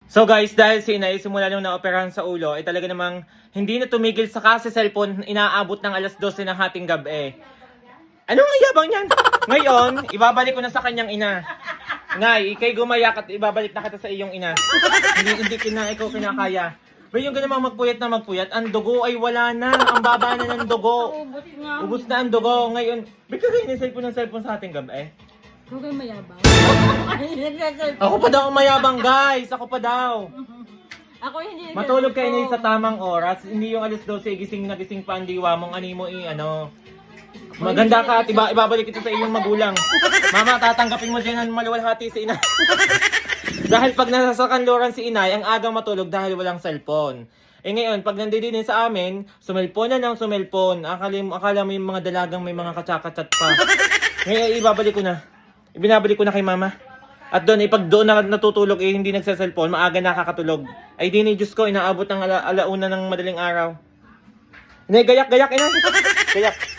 So guys, dahil si Inay simula nung naoperahan sa ulo, ay talaga namang hindi na tumigil sa kasi cellphone, inaabot ng alas 12 ng hating gabi. Ano ang yabang niyan? Ngayon, ibabalik ko na sa kanyang ina. Nay, ikay gumayak at ibabalik na kita sa iyong ina. Hindi ikaw kinakaya. Pero yung ganun magpuyat na magpuyat, ang dugo ay wala na. Ang baba na ng dugo. Ubus na ang dugo. Ngayon, bigla kayo ng cellphone sa ating gabi. Huwag kayong mayabang. Ako pa daw ang mayabang, guys. Ako pa daw. Ako hindi. Matulog kayo na sa tamang oras. Hindi yung alas 12, gising na gising pa ang diwa mong animo ano. Maganda ka at ibabalik ito sa iyong magulang. Mama, tatanggapin mo dyan ang maluwalhati si ina. Dahil pag nasa kanluran si inay, ang aga matulog dahil walang cellphone. Eh ngayon, pag nandito din sa amin, sumelpon na ng sumelpon. Akala mo yung mga dalagang may mga katsakatsat pa. Ngayon, ibabalik ko na. Ibinabalik ko na kay mama. At doon, pag doon na natutulog, hindi nagsa-cellphone, maaga nakakatulog. Ay di ni Diyos ko, inaabot ng alauna ng madaling araw. Gayak, ina. Gayak.